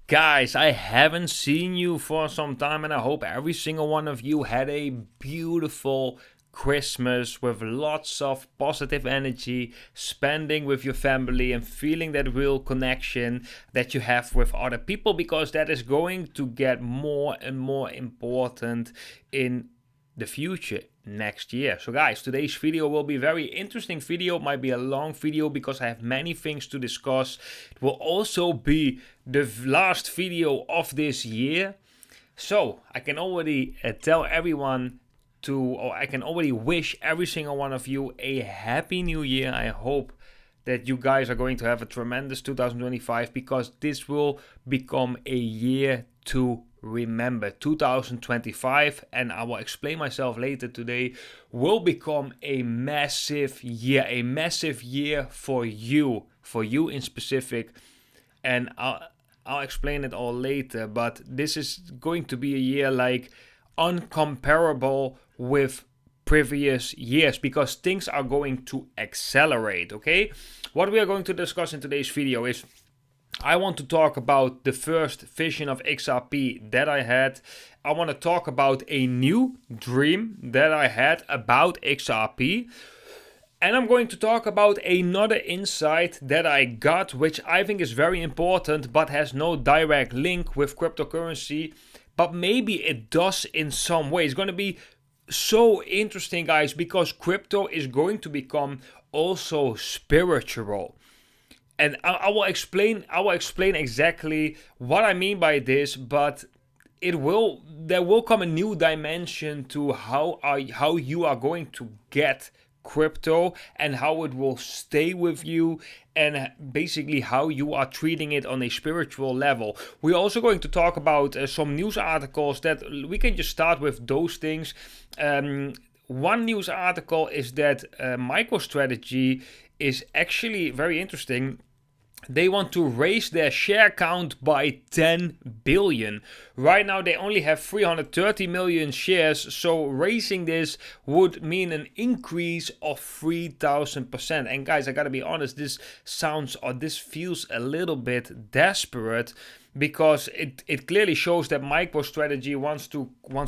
Guys, I haven't seen you for some time, and I hope every single one of you had a beautiful Christmas with lots of positive energy, spending with your family, and feeling that real connection that you have with other people, because that is going to get more and more important in the future next year. So guys, today's video will be a very interesting video. It might be a long video because I have many things to discuss. It will also be the last video of this year. So I can already tell everyone or I can already wish every single one of you a happy new year. I hope that you guys are going to have a tremendous 2025, because this will become a year to remember. 2025, and I will explain myself later today, will become a massive year for you in specific, and I'll explain it all later. But this is going to be a year like uncomparable with previous years, because things are going to accelerate. Okay, what we are going to discuss in today's video is, I want to talk about the first vision of XRP that I had. I want to talk about a new dream that I had about XRP. And I'm going to talk about another insight that I got, which I think is very important, but has no direct link with cryptocurrency. But maybe it does in some way. It's going to be so interesting, guys, because crypto is going to become also spiritual. And I will explain exactly what I mean by this, but there will come a new dimension to how you are going to get crypto, and how it will stay with you, and basically how you are treating it on a spiritual level. We're also going to talk about some news articles that we can just start with those things. One news article is that MicroStrategy is actually very interesting. They want to raise their share count by 10 billion. Right now they only have 330 million shares, so raising this would mean an increase of 3000%. And guys, I gotta be honest, this feels a little bit desperate, because it clearly shows that MicroStrategy wants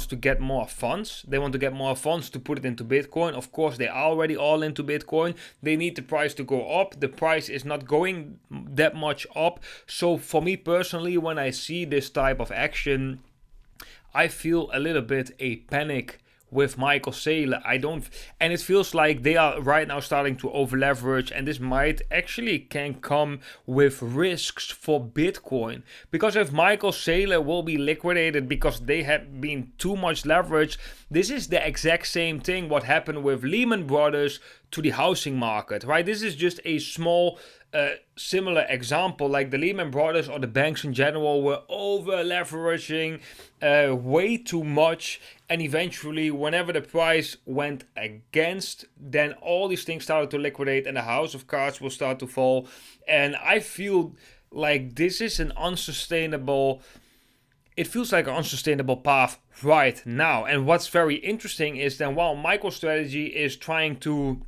to get more funds. They want to get more funds to put it into Bitcoin. Of course, they are already all into Bitcoin. They need the price to go up. The price is not going that much up. So for me personally, when I see this type of action, I feel a little bit a panic with Michael Saylor. And it feels like they are right now starting to over leverage, and this might actually can come with risks for Bitcoin, because if Michael Saylor will be liquidated because they have been too much leverage, this is the exact same thing what happened with Lehman Brothers to the housing market, right? This is just a small similar example. Like the Lehman Brothers or the banks in general were over leveraging way too much, and eventually whenever the price went against, then all these things started to liquidate and the house of cards will start to fall. And I feel like this is an unsustainable path right now. And what's very interesting is that while MicroStrategy is trying to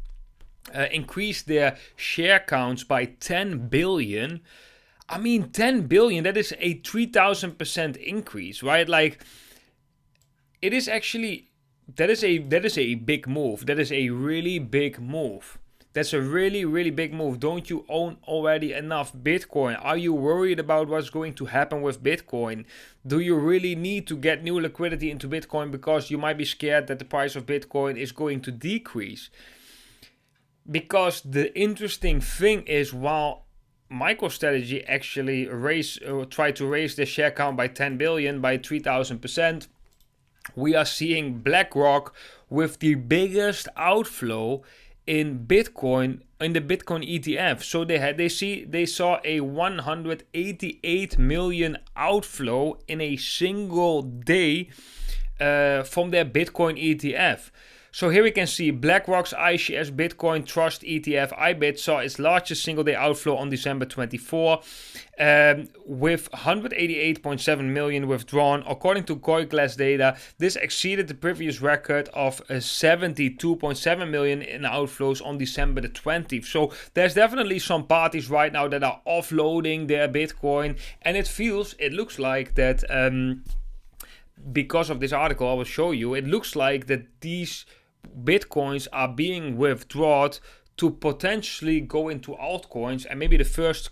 increase their share counts by 10 billion. I mean, 10 billion, that is a 3000% increase, right? Like, it is actually, that is a big move. That is a really big move. That's a really, really big move. Don't you own already enough Bitcoin? Are you worried about what's going to happen with Bitcoin? Do you really need to get new liquidity into Bitcoin because you might be scared that the price of Bitcoin is going to decrease? Because the interesting thing is, while MicroStrategy actually tried to raise their share count by 10 billion, by 3000%, we are seeing BlackRock with the biggest outflow in Bitcoin, in the Bitcoin ETF. So they saw a 188 million outflow in a single day from their Bitcoin ETF. So here we can see BlackRock's iShares Bitcoin Trust ETF IBIT saw its largest single day outflow on December 24, with 188.7 million withdrawn. According to CoinGlass data, this exceeded the previous record of 72.7 million in outflows on December the 20th. So there's definitely some parties right now that are offloading their Bitcoin, and it looks like that because of this article I will show you, it looks like that these Bitcoins are being withdrawn to potentially go into altcoins, and maybe the first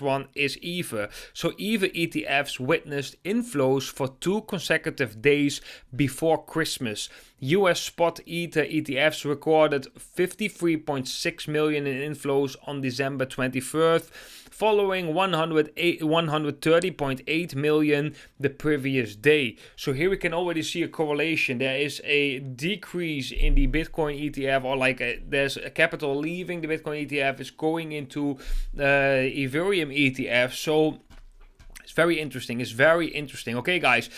one is Ether. So Ether ETFs witnessed inflows for 2 consecutive days before Christmas. US spot Ether ETFs recorded 53.6 million in inflows on December 21st, following 130.8 million the previous day. So here we can already see a correlation. There is a decrease in the Bitcoin ETF, or there's a capital leaving the Bitcoin ETF, is going into Ethereum ETF. So it's very interesting. Okay, guys.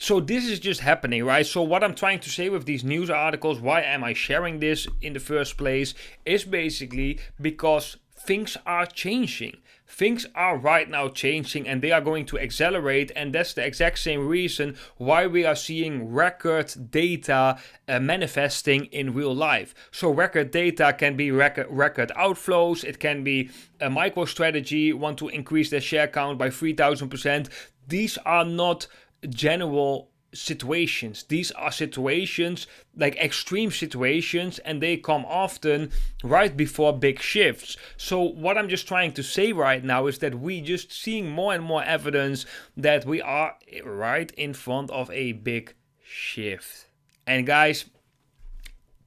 So this is just happening, right? So what I'm trying to say with these news articles, why am I sharing this in the first place, is basically because things are changing. Things are right now changing, and they are going to accelerate, and that's the exact same reason why we are seeing record data manifesting in real life. So record data can be record outflows. It can be a MicroStrategy want to increase their share count by 3,000%. These are not general situations. These are situations, like extreme situations, and they come often right before big shifts. So what I'm just trying to say right now is that we just seeing more and more evidence that we are right in front of a big shift. And guys,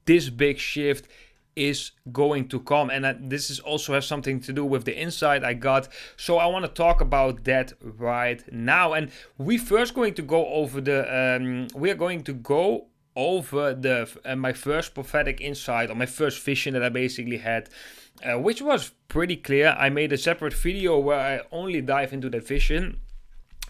this big shift is going to come, and this is also has something to do with the insight I got. So I want to talk about that right now, and we first going to go over my first prophetic insight, or my first vision that I basically had, which was pretty clear. I made a separate video where I only dive into that vision,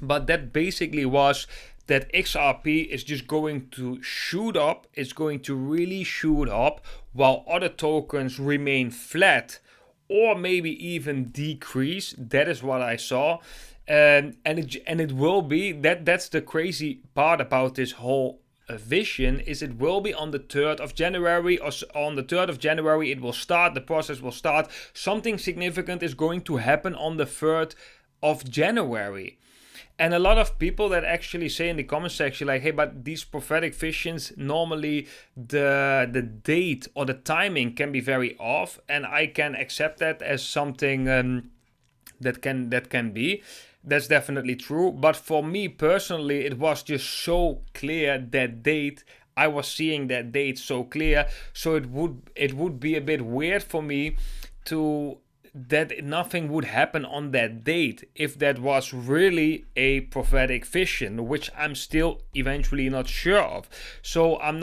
but that basically was that XRP is just going to shoot up. It's going to really shoot up, while other tokens remain flat or maybe even decrease. That is what I saw, and it will be that's the crazy part about this whole vision, is it will be on the 3rd of January, or on the 3rd of January it will start. The process will start. Something significant is going to happen on the 3rd of January. And a lot of people that actually say in the comment section, like, hey, but these prophetic visions, normally the date or the timing can be very off, and I can accept that as something that can be. That's definitely true. But for me personally, it was just so clear, that date. I was seeing that date so clear. So it would be a bit weird for me that nothing would happen on that date if that was really a prophetic vision, which I'm still eventually not sure of. So I'm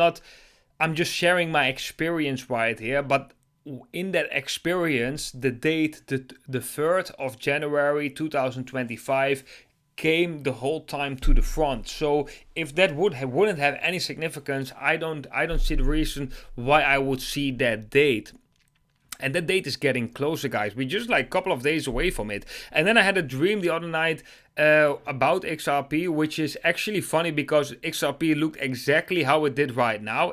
just sharing my experience right here, but in that experience, the date, the 3rd of January 2025 came the whole time to the front. So if that wouldn't have any significance, I don't see the reason why I would see that date. And that date is getting closer, guys. We're just like a couple of days away from it. And then I had a dream the other night about XRP, which is actually funny because XRP looked exactly how it did right now.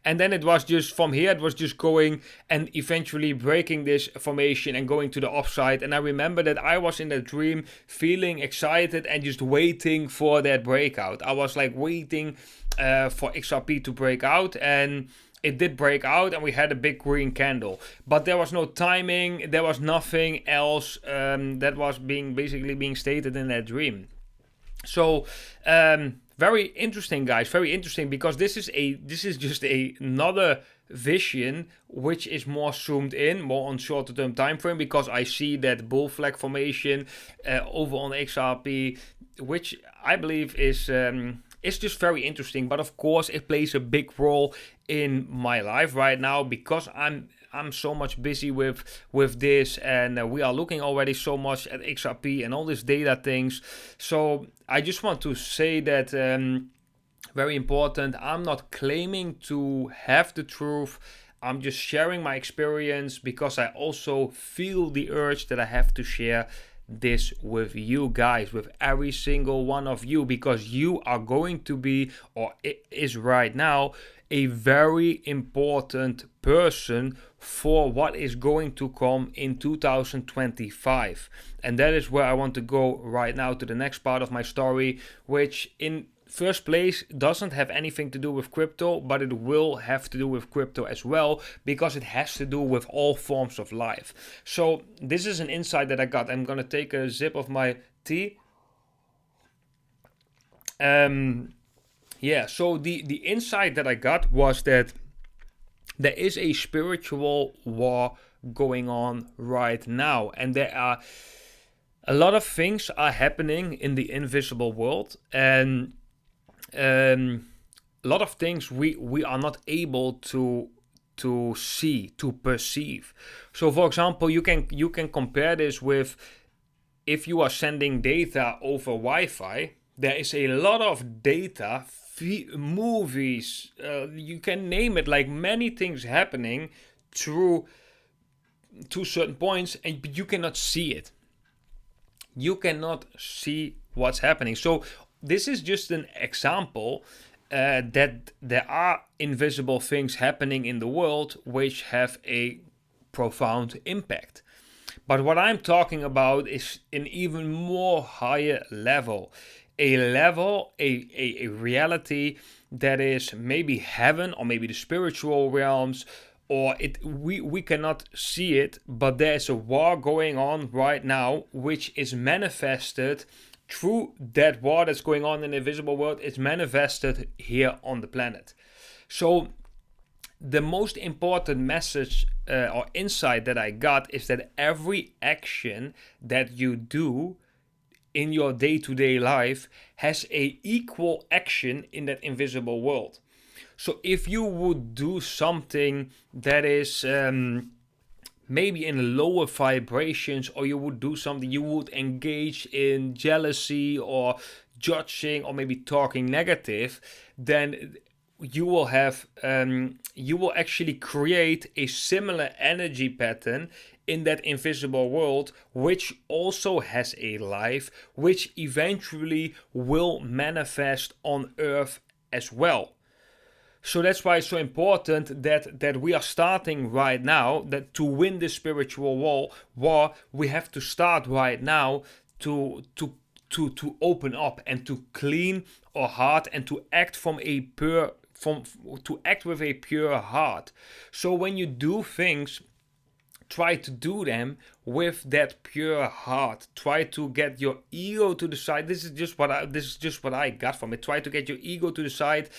And then it was just from here, it was just going and eventually breaking this formation and going to the upside. And I remember that I was in that dream feeling excited and just waiting for that breakout. I was like waiting for XRP to break out, and it did break out, and we had a big green candle. But there was no timing. There was nothing else that was being stated in that dream. So very interesting, guys. Very interesting, because this is just another vision which is more zoomed in, more on shorter term time frame, because I see that bull flag formation over on XRP, which I believe is it's just very interesting. But of course it plays a big role in my life right now, because I'm so much busy with this, and we are looking already so much at XRP and all these data things. So I just want to say that Very important. I'm not claiming to have the truth. I'm just sharing my experience because I also feel the urge that I have to share this with you guys, with every single one of you, because you are going to be, or it is right now, a very important person for what is going to come in 2025. And that is where I want to go right now, to the next part of my story, which in first place doesn't have anything to do with crypto, but it will have to do with crypto as well, because it has to do with all forms of life. So this is an insight that I got. I'm gonna take a sip of my tea. So the insight that I got was that there is a spiritual war going on right now, and there are a lot of things are happening in the invisible world, and a lot of things we are not able to see, to perceive. So for example, you can compare this with, if you are sending data over Wi-Fi, there is a lot of data, movies, you can name it, like many things happening through to certain points, and you cannot see it. You cannot see what's happening. So this is just an example that there are invisible things happening in the world which have a profound impact. But what I'm talking about is an even more higher level, a reality that is maybe heaven, or maybe the spiritual realms, or we cannot see it, but there's a war going on right now which is manifested through that war that's going on in the invisible world. It's manifested here on the planet. So the most important message or insight that I got is that every action that you do in your day-to-day life has a equal action in that invisible world. So if you would do something that is maybe in lower vibrations, or you would do something, you would engage in jealousy or judging or maybe talking negative, then you will have you will actually create a similar energy pattern in that invisible world, which also has a life, which eventually will manifest on earth as well. So that's why it's so important that we are starting right now, that to win this spiritual war, we have to start right now to open up and to clean our heart and to act to act with a pure heart. So when you do things, try to do them with that pure heart. Try to get your ego to the side. This is just what I got from it. Try to get your ego to the side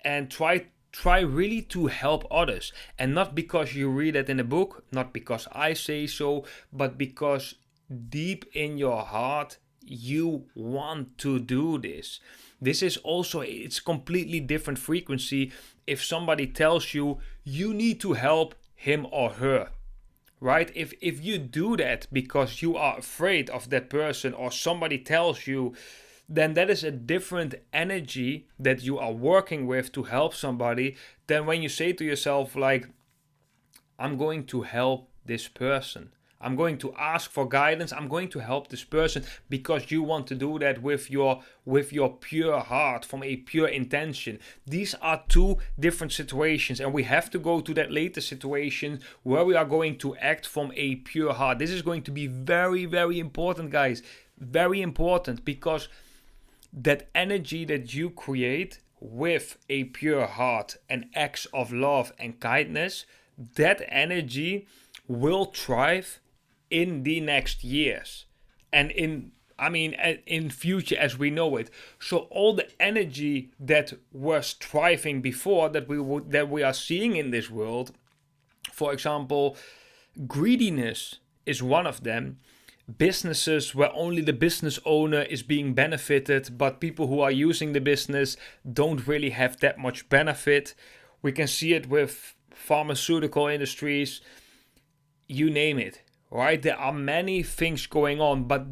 and try really to help others. And not because you read it in a book, not because I say so, but because deep in your heart you want to do this. This is also, it's completely different frequency if somebody tells you you need to help him or her. Right? If you do that because you are afraid of that person, or somebody tells you, then that is a different energy that you are working with to help somebody than when you say to yourself, like, I'm going to help this person. I'm going to ask for guidance. I'm going to help this person, because you want to do that with your pure heart, from a pure intention. These are two different situations, and we have to go to that later situation where we are going to act from a pure heart. This is going to be very, very important, guys. Very important, because that energy that you create with a pure heart and acts of love and kindness, that energy will thrive in the next years and in future as we know it. So all the energy that was thriving before, that we are seeing in this world, for example, greediness is one of them. Businesses where only the business owner is being benefited, but people who are using the business don't really have that much benefit. We can see it with pharmaceutical industries, you name it, right? There are many things going on, but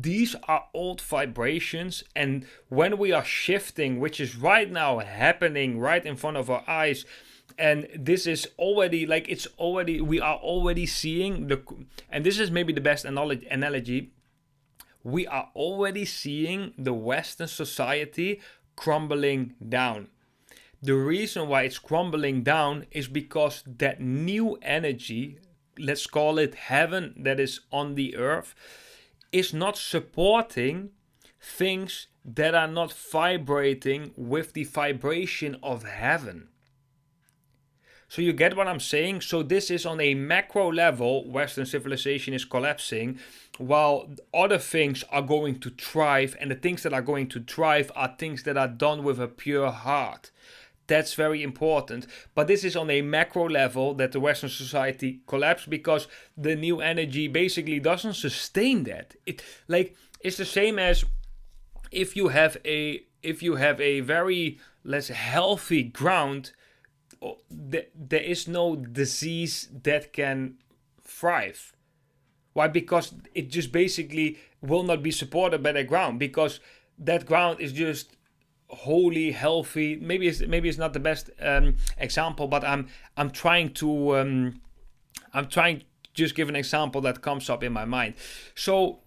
these are old vibrations, and when we are shifting, which is right now happening right in front of our eyes, and this is already like we are already seeing and this is maybe the best analogy, we are already seeing the Western society crumbling down. The reason why it's crumbling down is because that new energy, let's call it heaven, that is on the earth, is not supporting things that are not vibrating with the vibration of heaven. So you get what I'm saying? So this is on a macro level, Western civilization is collapsing, while other things are going to thrive, and the things that are going to thrive are things that are done with a pure heart. That's very important. But this is on a macro level that the Western society collapsed because the new energy basically doesn't sustain that. It's the same as if you have a very less healthy ground, there is no disease that can thrive. Why? Because it just basically will not be supported by the ground, because that ground is just wholly healthy. Maybe it's not the best example, but I'm trying to just give an example that comes up in my mind. So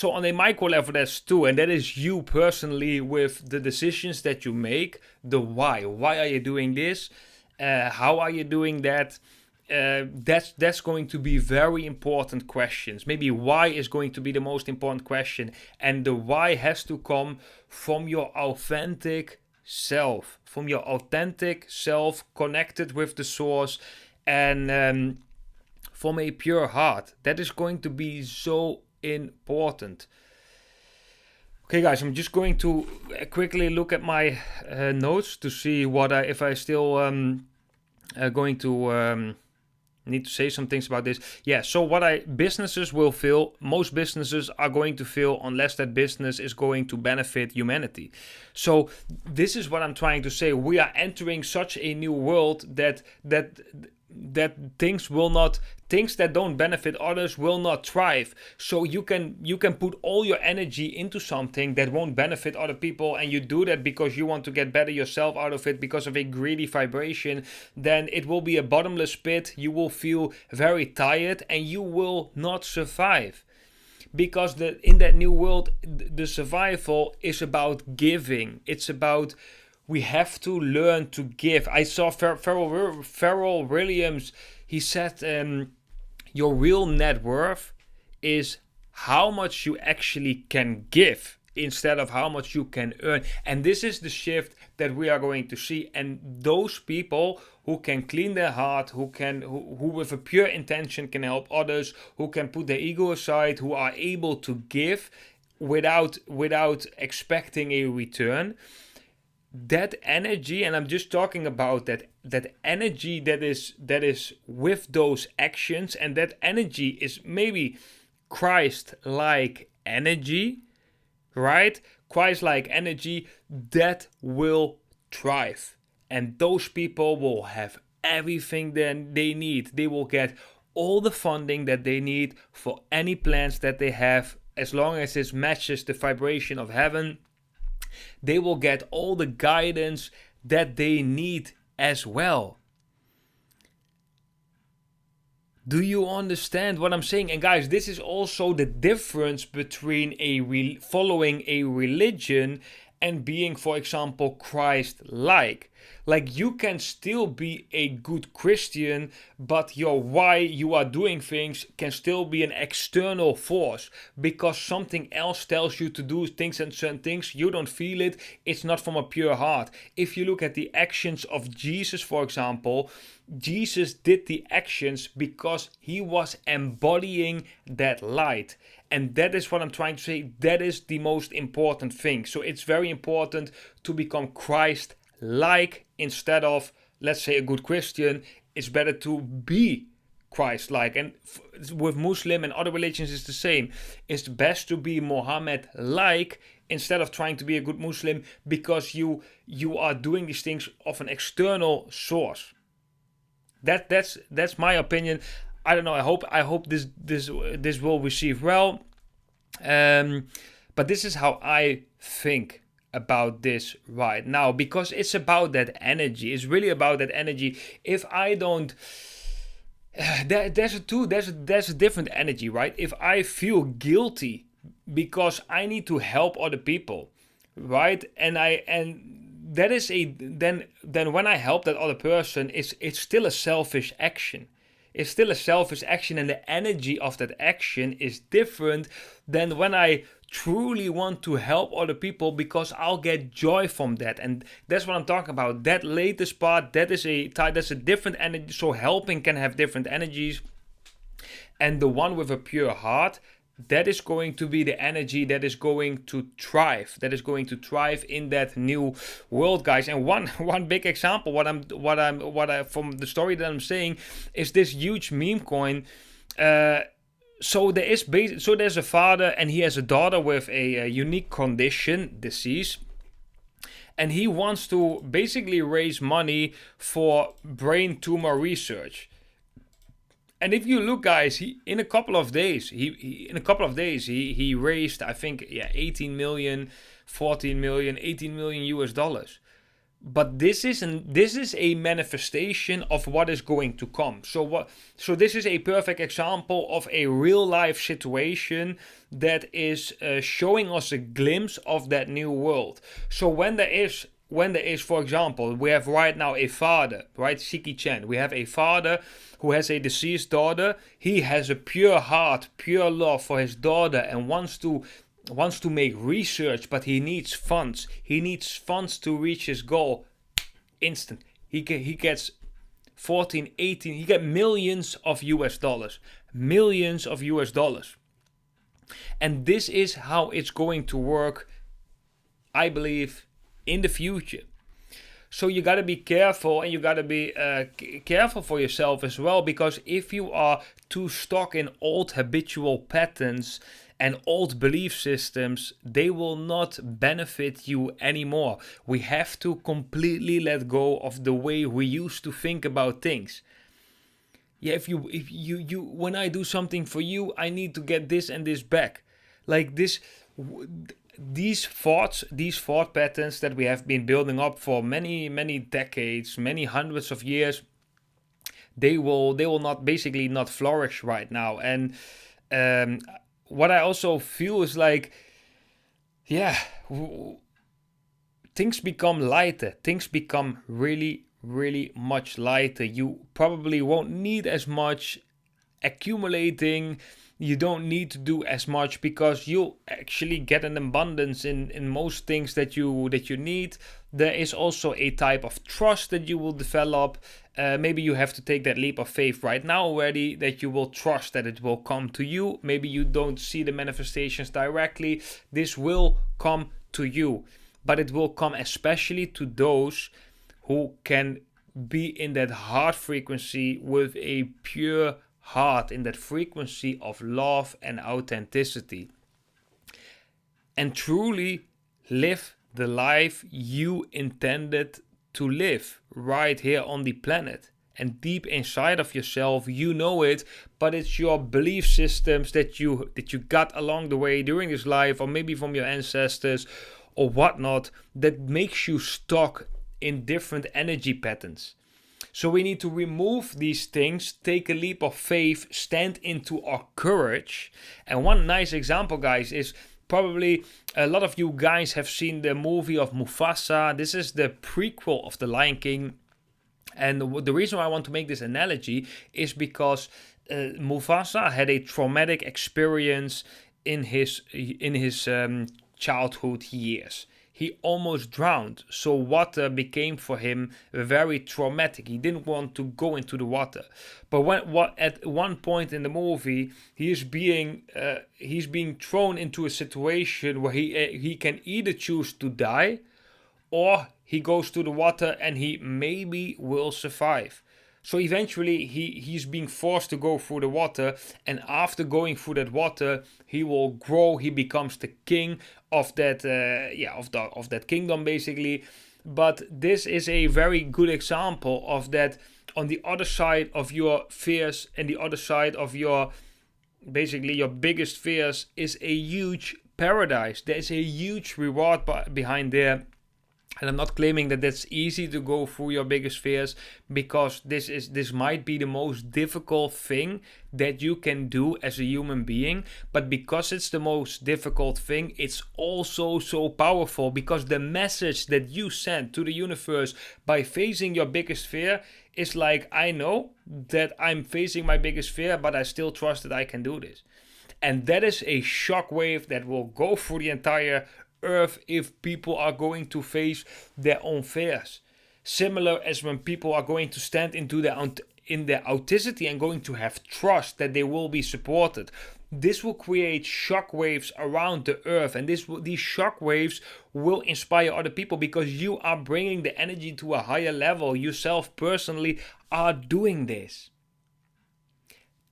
on a micro level, that's two, and that is you personally with the decisions that you make. The why. Why are you doing this? How are you doing that? That's going to be very important questions. Maybe why is going to be the most important question, and the why has to come from your authentic self, connected with the source, and from a pure heart. That is going to be so important. Okay, guys, I'm just going to quickly look at my notes to see if I still going to need to say some things about this. Yeah, so businesses will feel, most businesses are going to feel unless that business is going to benefit humanity. So this is what I'm trying to say. We are entering such a new world that things that don't benefit others will not thrive. So you can put all your energy into something that won't benefit other people, and you do that because you want to get better yourself out of it because of a greedy vibration. Then it will be a bottomless pit. You will feel very tired and you will not survive. Because in that new world, the survival is about giving. It's about, we have to learn to give. I saw Pharrell Williams. He said, your real net worth is how much you actually can give instead of how much you can earn. And this is the shift that we are going to see. And those people who can clean their heart, who with a pure intention can help others, who can put their ego aside, who are able to give without expecting a return. That energy, and I'm just talking about that energy that is with those actions, and that energy is maybe Christ-like energy, right? Christ-like energy that will thrive, and those people will have everything that they need. They will get all the funding that they need for any plans that they have, as long as it matches the vibration of heaven. They will get all the guidance that they need as well. Do you understand what I'm saying? And guys, this is also the difference between following a religion and being, for example, Christ-like. Like, you can still be a good Christian, but your why you are doing things can still be an external force, because something else tells you to do things, and certain things you don't feel it. It's not from a pure heart. If you look at the actions of Jesus, for example, Jesus did the actions because he was embodying that light. And that is what I'm trying to say. That is the most important thing. So it's very important to become Christ-like instead of, let's say, a good Christian. It's better to be Christ-like. And with Muslim and other religions, it's the same. It's best to be Muhammad-like instead of trying to be a good Muslim, because you are doing these things of an external source. That's my opinion. I don't know. I hope this will receive well. But this is how I think about this right now, because it's about that energy. It's really about that energy. If I don't, there's a different energy, right? If I feel guilty because I need to help other people, right? And that is then when I help that other person, it's still a selfish action. It's still a selfish action, and the energy of that action is different than when I truly want to help other people, because I'll get joy from that. And that's what I'm talking about. That latest part, that's a different energy. So helping can have different energies, and the one with a pure heart, that is going to be the energy that is going to thrive. That is going to thrive in that new world, guys. And one big example, what I from the story that I'm saying, is this huge meme coin. So there's a father, and he has a daughter with a unique condition, disease. And he wants to basically raise money for brain tumor research. And if you look, guys, in a couple of days, he raised, I think, 18 million, 14 million, 18 million US dollars. But this is a manifestation of what is going to come. So this is a perfect example of a real life situation that is showing us a glimpse of that new world. So when there is, for example, we have right now a father, right, Siki Chen. We have a father who has a deceased daughter. He has a pure heart, pure love for his daughter, and wants to make research, but he needs funds. He needs funds to reach his goal. Instant. He gets 14, 18, he gets millions of US dollars. Millions of US dollars. And this is how it's going to work, I believe, in the future. So you got to be careful, and you got to be careful for yourself as well, because if you are too stuck in old habitual patterns and old belief systems, they will not benefit you anymore. We have to completely let go of the way we used to think about things. Yeah, if you when I do something for you, I need to get this and this back. Like this. These thought patterns that we have been building up for many decades, many hundreds of years, they will not flourish right now. And what I also feel is like, things become lighter. Things become really, really much lighter. You probably won't need as much accumulating. You don't need to do as much, because you'll actually get an abundance in most things that you need. There is also a type of trust that you will develop. Maybe you have to take that leap of faith right now already, that you will trust that it will come to you. Maybe you don't see the manifestations directly. This will come to you, but it will come especially to those who can be in that heart frequency with a pure heart, in that frequency of love and authenticity, and truly live the life you intended to live right here on the planet. And deep inside of yourself, you know it, but it's your belief systems that you got along the way during this life, or maybe from your ancestors or whatnot, that makes you stuck in different energy patterns. So we need to remove these things, take a leap of faith, stand into our courage. And one nice example, guys, is probably a lot of you guys have seen the movie of Mufasa. This is the prequel of The Lion King. And the reason why I want to make this analogy is because Mufasa had a traumatic experience in his childhood years. He almost drowned, so water became for him very traumatic. He didn't want to go into the water. But at one point in the movie, he's being thrown into a situation where he can either choose to die, or he goes to the water and he maybe will survive. So eventually he's being forced to go through the water, and after going through that water, he will grow. He becomes the king of that of that kingdom, basically. But this is a very good example of that. On the other side of your fears and the other side of your basically your biggest fears is a huge paradise. There's a huge reward behind there. And I'm not claiming that that's easy to go through your biggest fears, because this might be the most difficult thing that you can do as a human being. But because it's the most difficult thing, it's also so powerful, because the message that you send to the universe by facing your biggest fear is like, I know that I'm facing my biggest fear, but I still trust that I can do this. And that is a shockwave that will go through the entire earth if people are going to face their own fears. Similar as when people are going to stand into in their authenticity and going to have trust that they will be supported. This will create shockwaves around the earth, and these shockwaves will inspire other people, because you are bringing the energy to a higher level. Yourself personally are doing this.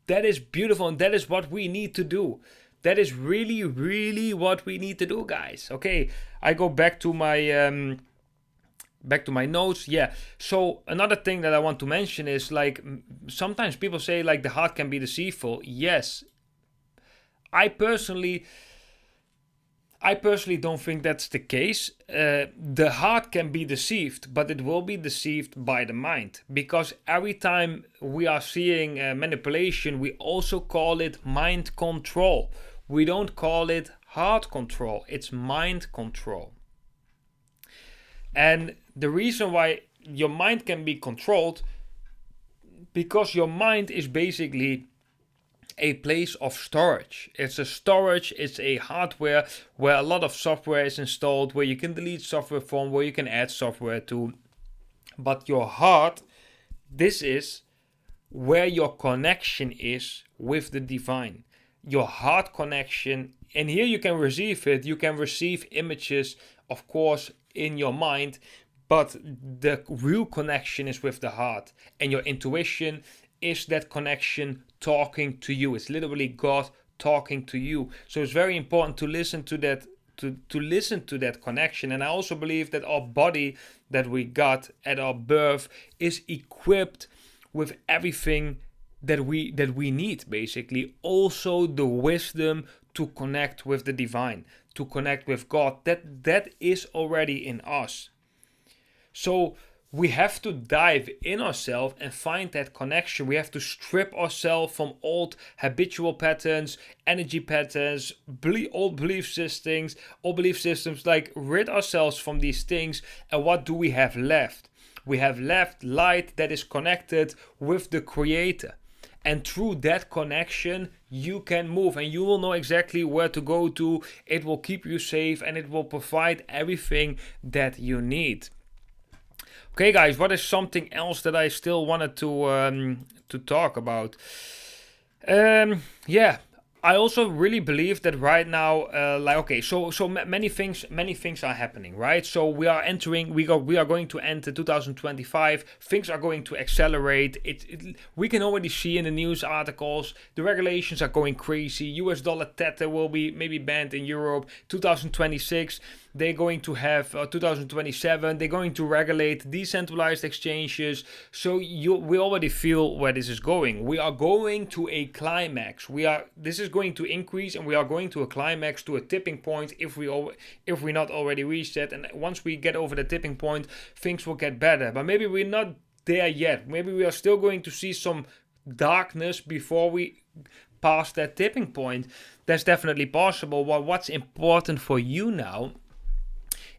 That is beautiful, and that is what we need to do. That is really, really what we need to do, guys. Okay, I go back to my notes. Yeah. So another thing that I want to mention is, like, sometimes people say like the heart can be deceitful. Yes. I personally don't think that's the case. The heart can be deceived, but it will be deceived by the mind, because every time we are seeing manipulation, we also call it mind control. We don't call it heart control. It's mind control. And the reason why your mind can be controlled, because your mind is basically a place of storage. It's a storage, it's a hardware where a lot of software is installed, where you can delete software from, where you can add software to. But your heart, this is where your connection is with the divine. Your heart connection, and here you can receive it. You can receive images, of course, in your mind, but the real connection is with the heart, and your intuition is that connection talking to you. It's literally God talking to you. So it's very important to listen to that, to listen to that connection. And I also believe that our body that we got at our birth is equipped with everything that we need, basically. Also the wisdom to connect with the divine, to connect with God. That is already in us. So we have to dive in ourselves and find that connection. We have to strip ourselves from old habitual patterns, energy patterns, old belief systems, like rid ourselves from these things. And what do we have left? We have left light that is connected with the Creator. And through that connection, you can move, and you will know exactly where to go to. It will keep you safe, and it will provide everything that you need. Okay, guys, what is something else that I still wanted to talk about? Yeah, I also really believe that right now, so many things are happening, right? So we are going to enter 2025. Things are going to accelerate. We can already see in the news articles, the regulations are going crazy. US dollar tether will be maybe banned in Europe. 2026. They're going to have 2027. They're going to regulate decentralized exchanges. So we already feel where this is going. We are going to a climax. This is going to increase, and we are going to a climax, to a tipping point, if we not already reached it. And once we get over the tipping point, things will get better. But maybe we're not there yet. Maybe we are still going to see some darkness before we pass that tipping point. That's definitely possible. Well, what's important for you now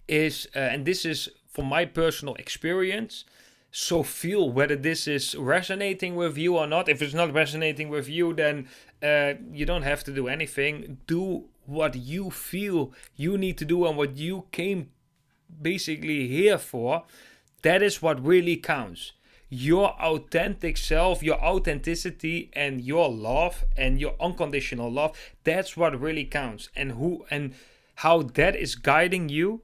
is, and this is from my personal experience, so feel whether this is resonating with you or not. If it's not resonating with you, then you don't have to do anything. Do what you feel you need to do and what you came basically here for. That is what really counts. Your authentic self, your authenticity, and your love, and your unconditional love, that's what really counts. And how that is guiding you,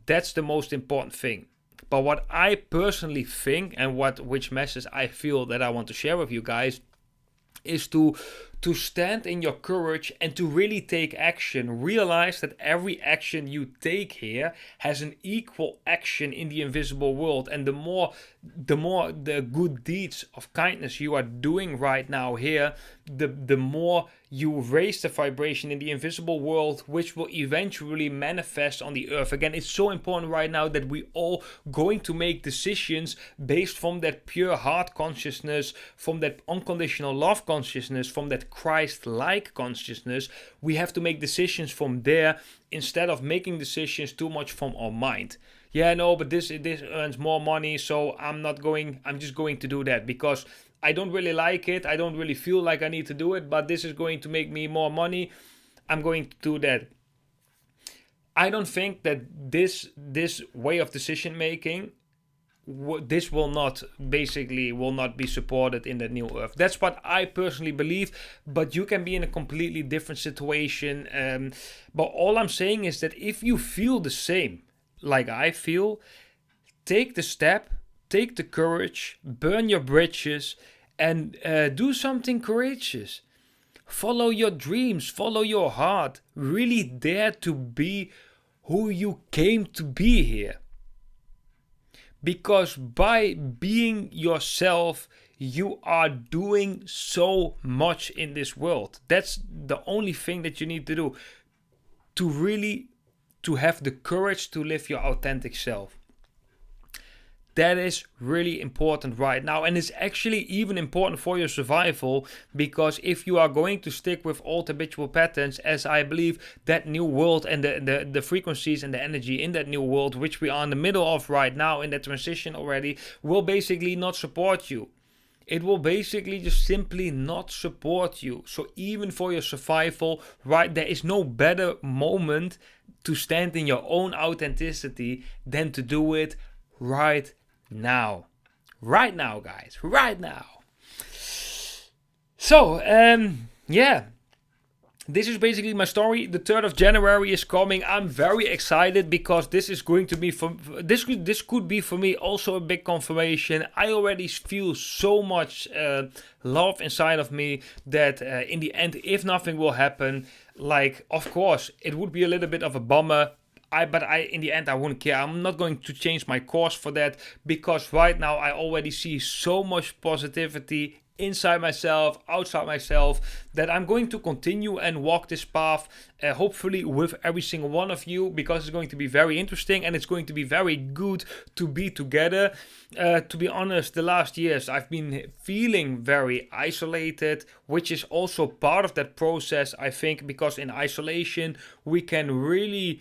that's the most important thing. But what I personally think, and which message I feel that I want to share with you guys, is to stand in your courage and to really take action. Realize that every action you take here has an equal action in the invisible world, and the more the good deeds of kindness you are doing right now here, the more you raise the vibration in the invisible world, which will eventually manifest on the earth. Again, it's so important right now that we all going to make decisions based from that pure heart consciousness, from that unconditional love consciousness, from that Christ-like consciousness. We have to make decisions from there instead of making decisions too much from our mind. Yeah, no, but this earns more money, so I'm just going to do that because I don't really like it. I don't really feel like I need to do it, but this is going to make me more money. I'm going to do that. I don't think that this way of decision making, this will not be supported in the new earth. That's what I personally believe, but you can be in a completely different situation. But all I'm saying is that if you feel the same like I feel, take the step, take the courage, burn your bridges, and do something courageous. Follow your dreams, follow your heart. Really dare to be who you came to be here. Because by being yourself, you are doing so much in this world. That's the only thing that you need to do. To have the courage to live your authentic self. That is really important right now, and it's actually even important for your survival, because if you are going to stick with old habitual patterns, as I believe that new world and the frequencies and the energy in that new world, which we are in the middle of right now in that transition already, will basically not support you. It will basically just simply not support you. So even for your survival, right, there is no better moment to stand in your own authenticity than to do it right now. Right now, guys. Right now. So, yeah. This is basically my story. The 3rd of January is coming. I'm very excited because this is going to be this could be for me also a big confirmation. I already feel so much love inside of me that in the end, if nothing will happen, like, of course, it would be a little bit of a bummer. But in the end, I wouldn't care. I'm not going to change my course for that, because right now I already see so much positivity inside myself, outside myself, that I'm going to continue and walk this path, hopefully with every single one of you, because it's going to be very interesting and it's going to be very good to be together. To be honest, the last years I've been feeling very isolated, which is also part of that process, I think, because in isolation we can really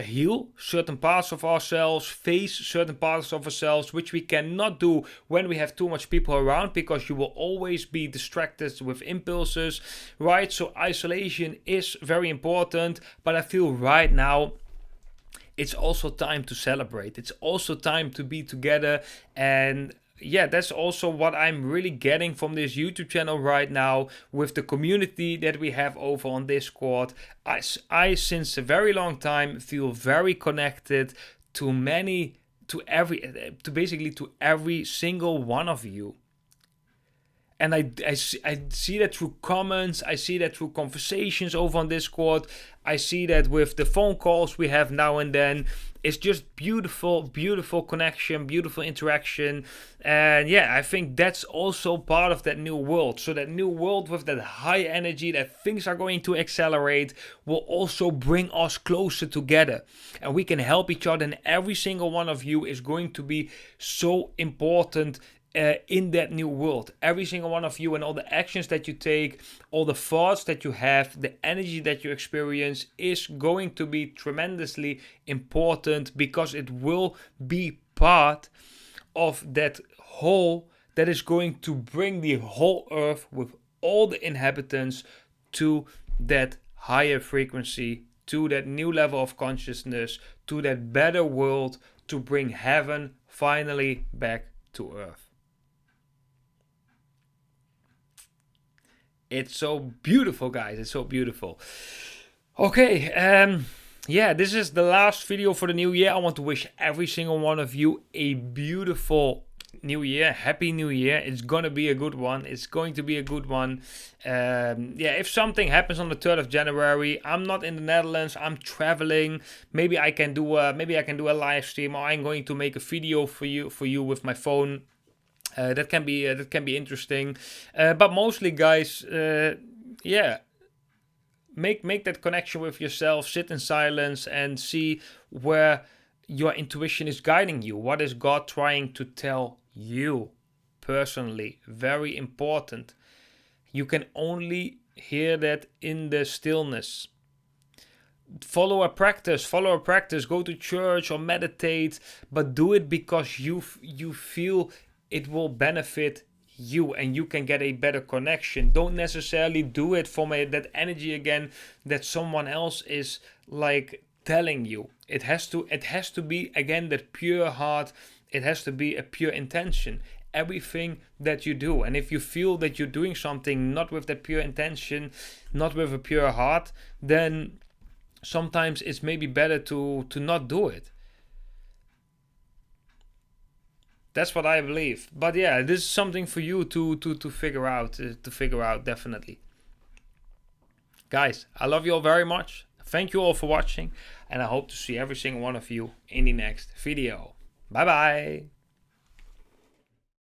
heal certain parts of ourselves, face certain parts of ourselves, which we cannot do when we have too much people around, because you will always be distracted with impulses, right? So isolation is very important, but I feel right now it's also time to celebrate. It's also time to be together, and yeah, that's also what I'm really getting from this YouTube channel right now, with the community that we have over on Discord. I since a very long time feel very connected to every single one of you. And I see that through comments, I see that through conversations over on Discord, I see that with the phone calls we have now and then. It's just beautiful, beautiful connection, beautiful interaction. And yeah, I think that's also part of that new world. So that new world with that high energy, that things are going to accelerate, will also bring us closer together. And we can help each other, and every single one of you is going to be so important in that new world. Every single one of you, and all the actions that you take, all the thoughts that you have, the energy that you experience is going to be tremendously important, because it will be part of that whole that is going to bring the whole earth with all the inhabitants to that higher frequency, to that new level of consciousness, to that better world, to bring heaven finally back to earth. It's so beautiful, guys. It's so beautiful. Okay, yeah, this is the last video for the new year. I want to wish every single one of you a beautiful new year. Happy New Year. It's gonna be a good one. It's going to be a good one. Yeah, if something happens on the 3rd of January, I'm not in the Netherlands. I'm traveling. Maybe I can do a live stream, or I'm going to make a video for you with my phone. That can be interesting. But mostly, guys, yeah. Make that connection with yourself, sit in silence and see where your intuition is guiding you. What is God trying to tell you personally? Very important. You can only hear that in the stillness. Follow a practice, go to church or meditate, but do it because you feel it will benefit you and you can get a better connection. Don't necessarily do it from that energy again that someone else is like telling you. It has to be again that pure heart. It has to be a pure intention. Everything that you do, and if you feel that you're doing something not with that pure intention, not with a pure heart, then sometimes it's maybe better to not do it. That's what I believe. But yeah, this is something for you to figure out. Definitely. Guys, I love you all very much. Thank you all for watching, and I hope to see every single one of you in the next video. Bye bye.